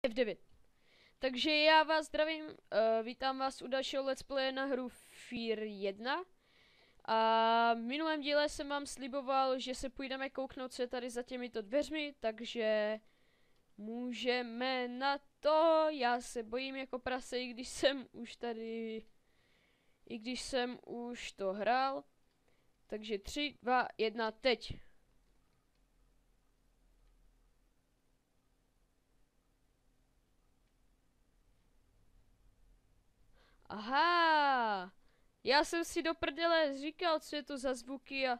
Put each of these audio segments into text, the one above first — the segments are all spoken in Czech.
F9. Takže já vás zdravím, vítám vás u dalšího let's playe na hru Fear 1. A v minulém díle jsem vám sliboval, že se půjdeme kouknout, co je tady za těmito dveřmi, takže můžeme na to. Já se bojím jako prase, i když jsem už to hrál. Takže 3, 2, 1, teď. Aha, já jsem si do prdele říkal, co je to za zvuky a...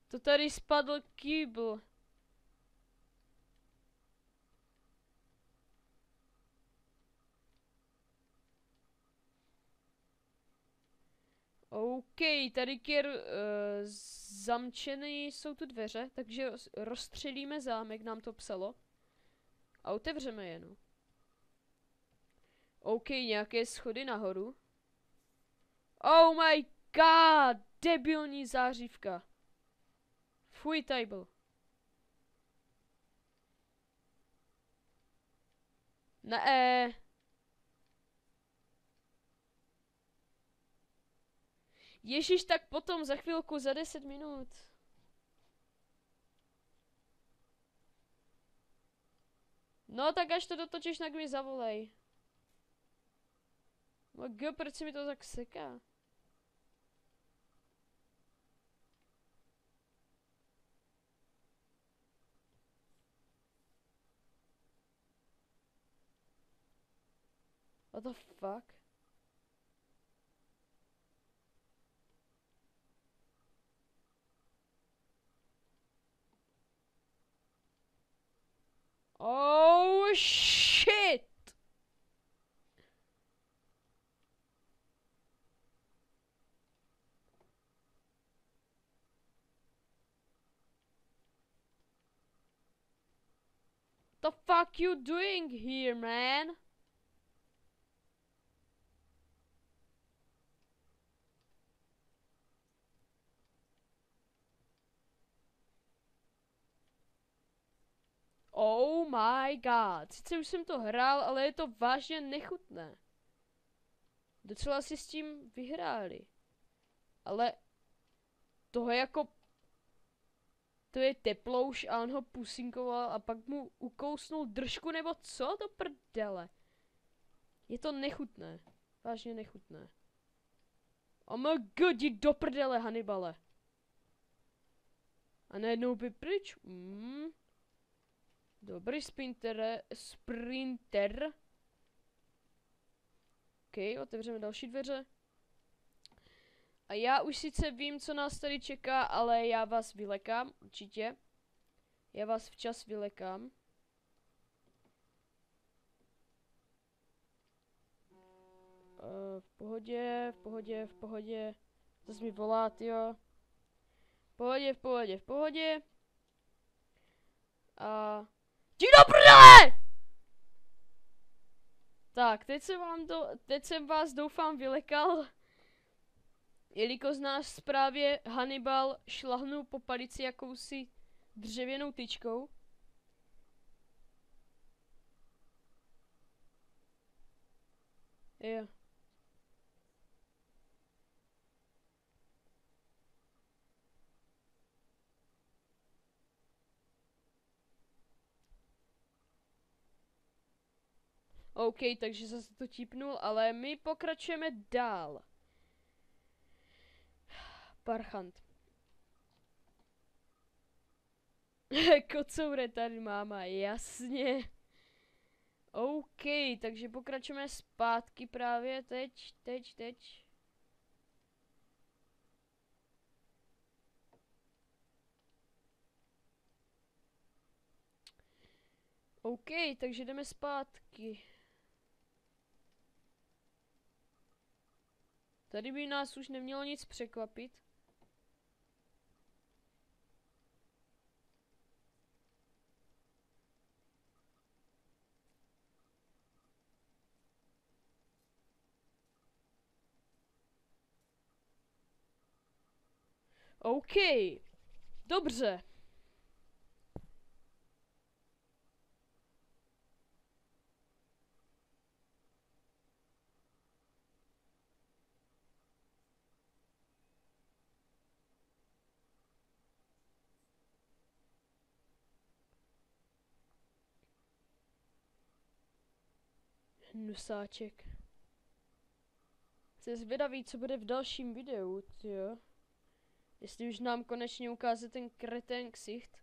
To tady spadl kýbl. OK, tady zamčený jsou tu dveře, takže rozstřelíme zámek, nám to psalo. A otevřeme je, no. OK, nějaké schody nahoru. Oh my god, debilní zářivka. Fuj, table. Ne. Ježíš, tak potom za chvilku, za 10 minut. No tak až to dotočíš, tak mi zavolej. No proč se mi to tak seká? What the fuck? Oh shit! The fuck you doing here, man? Oh my god. Sice už jsem to hrál, ale je to vážně nechutné. Docela si s tím vyhráli. Ale toho jako... To je teplouš a on ho pusinkoval a pak mu ukousnul držku nebo co do prdele. Je to nechutné. Vážně nechutné. Oh my god, jdi do prdele, Hannibale. A najednou by pryč. Dobrý sprinter. OK, otevřeme další dveře. A já už sice vím, co nás tady čeká, ale já vás vylekám, určitě. Já vás včas vylekám. V pohodě, v pohodě, v pohodě. Zase mi volá, tyjo. V pohodě, v pohodě, v pohodě. A... Jdi do prdele! Tak, teď jsem vás doufám vylekal. Jelikož nás právě Hannibal šlahnul po palici jakousi dřevěnou tyčkou. Jo. OK, takže zase to tipnul, ale my pokračujeme dál. Parchant. Kocoure tady máma, jasně. OK, takže pokračujeme zpátky právě teď. OK, takže jdeme zpátky. Tady by nás už nemělo nic překvapit. OK, dobře. Hnusáček. Jsi zvědavý, co bude v dalším videu, jo? Jestli už nám konečně ukáže ten kretén ksicht.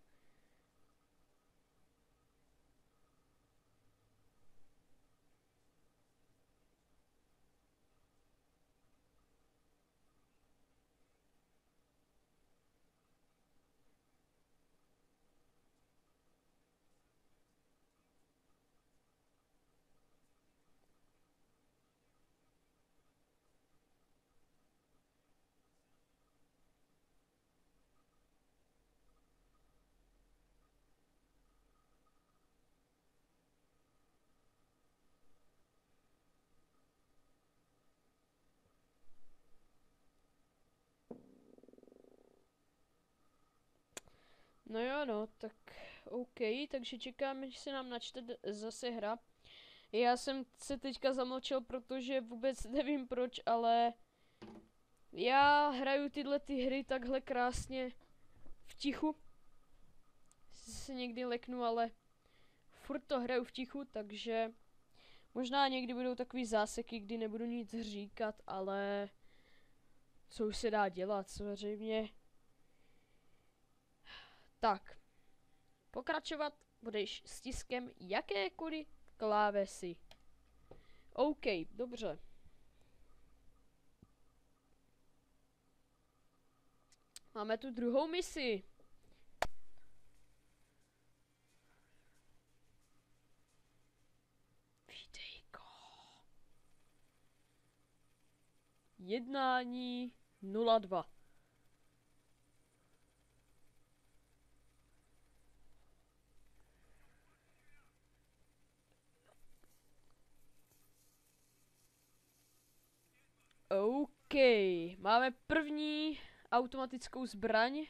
No jo, no, tak OK, takže čekáme, že se nám načte zase hra. Já jsem se teďka zamlčel, protože vůbec nevím proč, ale já hraju tyhle ty hry takhle krásně v tichu. Se někdy leknu, ale furt to hraju v tichu, takže možná někdy budou takový záseky, kdy nebudu nic říkat, ale co už se dá dělat, samozřejmě. Tak, pokračovat budeš stiskem jakékoliv klávesy. OK, dobře. Máme tu druhou misi. Videjko. Jednání 02. OK, máme první automatickou zbraň.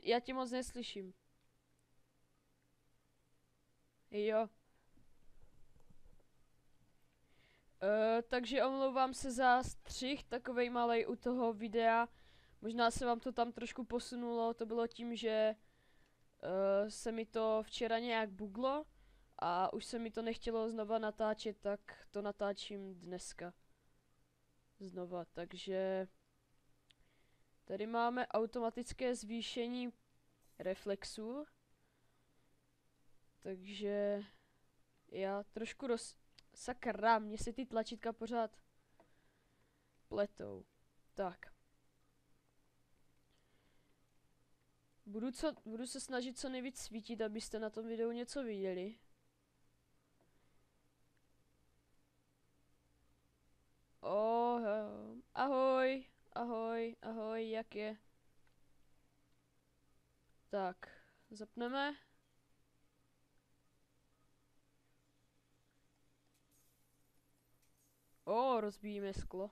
Já ti moc neslyším. Jo. Takže omlouvám se za střih, takovej malej u toho videa. Možná se vám to tam trošku posunulo, to bylo tím, že se mi to včera nějak buglo a už se mi to nechtělo znova natáčet, tak to natáčím dneska. Znova, takže tady máme automatické zvýšení reflexu. Takže já trošku sakra, mě se ty tlačítka pořád pletou. Tak. Budu se snažit co nejvíc svítit, abyste na tom videu něco viděli. Oh, ahoj, ahoj, ahoj, jak je? Tak, zapneme. Rozbíjíme sklo.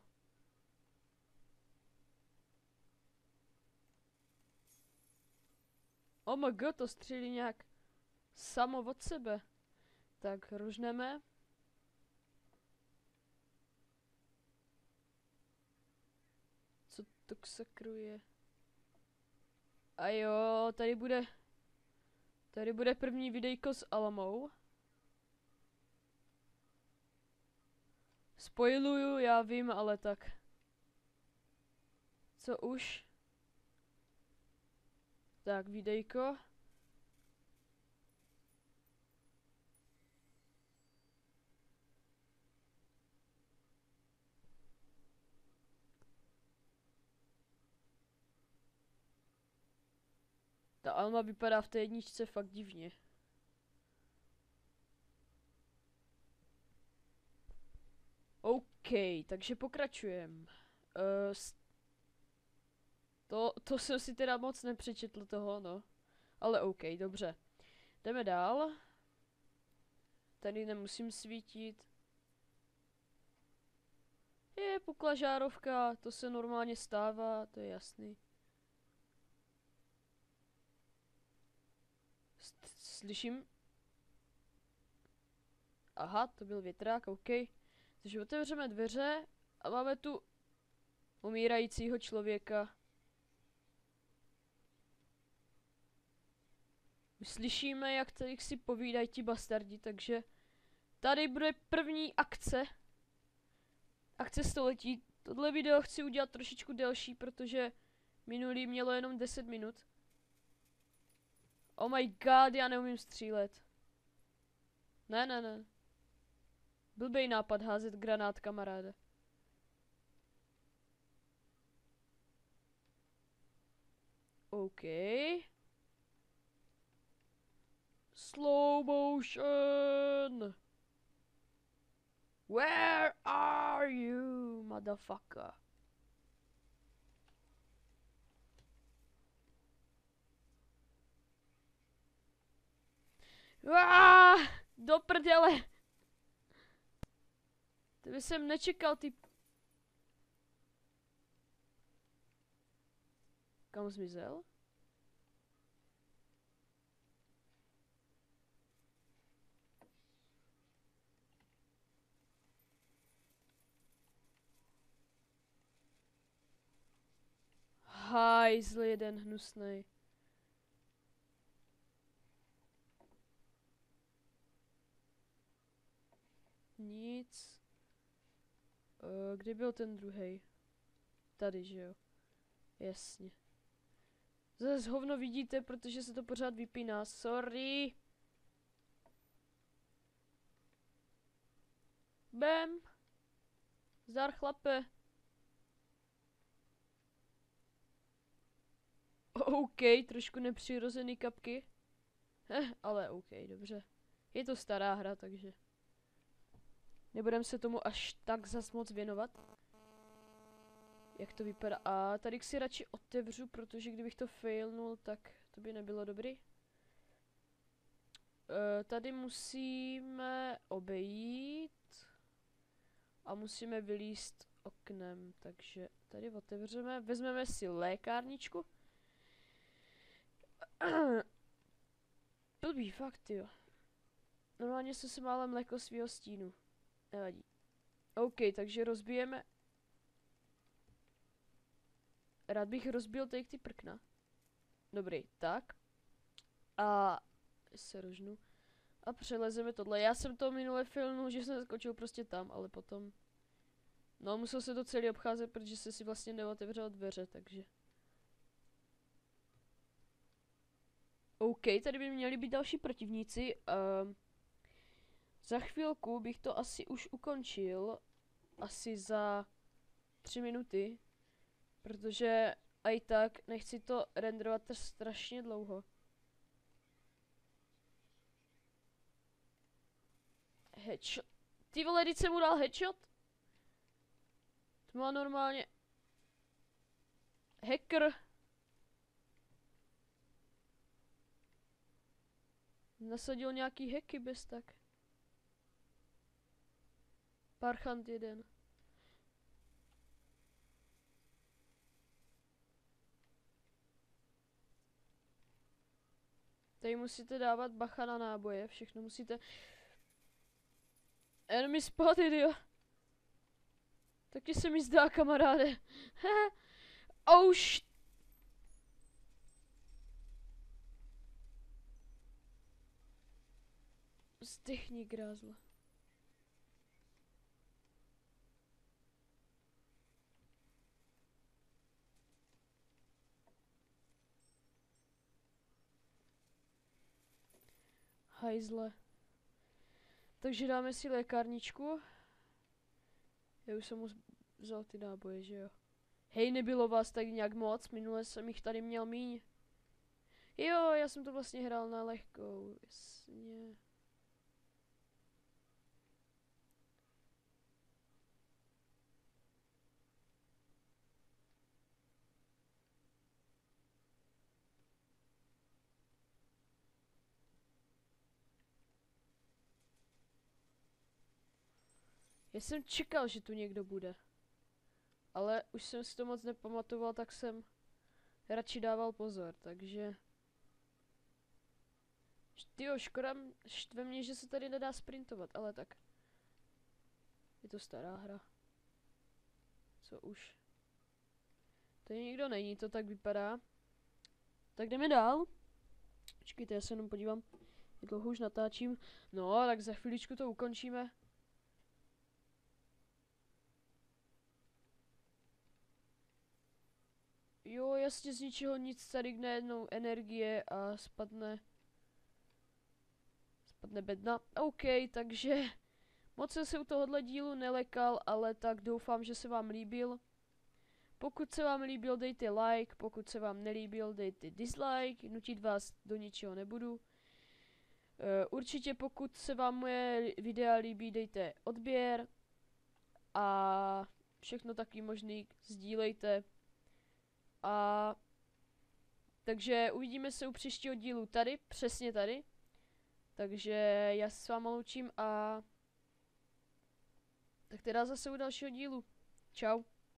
Oh my god, to střílí nějak samo od sebe. Tak, rožneme. Co to k sakru je? A jo, tady bude první videjko s Alamou. Spoiluju, já vím, ale tak. Co už? Tak, videjko. Ta Alma vypadá v té jedničce fakt divně. OK, takže pokračujem. To jsem si teda moc nepřečetl toho, no. Ale OK, dobře. Jdeme dál. Tady nemusím svítit. Je pukla žárovka, to se normálně stává, to je jasný. Slyším. Aha, to byl větrák, OK. Takže otevřeme dveře a máme tu umírajícího člověka. Už slyšíme, jak tady si povídají ti bastardi, takže tady bude první akce. Akce století. Tohle video chci udělat trošičku delší, protože minulý mělo jenom 10 minut. Oh my god, já neumím střílet. Ne. Blbej nápad házet granát, kamaráde. OK. Slow motion. Where are you, motherfucker? Do prdele. To by jsem nečekal, ty... Kam zmizel? Hajzl jeden hnusnej. Nic. Kde byl ten druhej? Tady, že jo? Jasně. Zase hovno vidíte, protože se to pořád vypíná. Sorry. Bam. Zdar chlape. OK, trošku nepřirozený kapky. Ale OK, dobře. Je to stará hra, takže nebudem se tomu až tak zas moc věnovat. Jak to vypadá? A tady si radši otevřu, protože kdybych to failnul, tak to by nebylo dobrý. Tady musíme obejít a musíme vylízt oknem, takže tady otevřeme, vezmeme si lékárničku. Blbý, fakt, jo. Normálně jsem si málem mléko svýho stínu. Nevadí. OK, takže rozbijeme. Rád bych rozbil tady ty prkna. Dobrý, tak. A se rožnu. A přelezeme tohle. Já jsem to minule filmnul, že jsem skočil prostě tam, ale potom... No, musel se to celý obcházet, protože se si vlastně neotevřel dveře, takže... OK, tady by měli být další protivníci. Za chvilku bych to asi už ukončil. Asi za 3 minuty. Protože i tak nechci to renderovat strašně dlouho. Headshot. Ty vole, teď jsem mu dal headshot? To má normálně... Hacker. Nasadil nějaký hacky bez tak. Parchant jeden. Tady musíte dávat bacha na náboje, všechno musíte... Enemy spotted, jo. Taky se mi zdá, kamaráde. Oh shit. Zdechni, grázla. Hajzle. Takže dáme si lékárničku. Já už jsem mu vzal ty náboje, že jo. Hej, nebylo vás tady nějak moc, minule jsem jich tady měl míň. Jo, já jsem to vlastně hrál na lehkou, jasně. Já jsem čekal, že tu někdo bude. Ale už jsem si to moc nepamatoval, tak jsem radši dával pozor, takže... Tyjo, škoda štve mě, že se tady nedá sprintovat, ale tak. Je to stará hra. Co už? Tady nikdo není, to tak vypadá. Tak jdeme dál. Počkejte, já se jenom podívám, jak dlouho už natáčím. No, tak za chviličku to ukončíme. Jo, jasně, z ničeho nic, tady najednou energie a spadne bedna. OK, takže moc jsem se u tohohle dílu nelekal, ale tak doufám, že se vám líbil. Pokud se vám líbil, dejte like, pokud se vám nelíbil, dejte dislike, nutit vás do ničeho nebudu. Určitě pokud se vám moje videa líbí, dejte odběr a všechno taky možný sdílejte. A takže uvidíme se u příštího dílu tady, přesně tady. Takže já se s váma loučím a tak teda zase u dalšího dílu. Čau.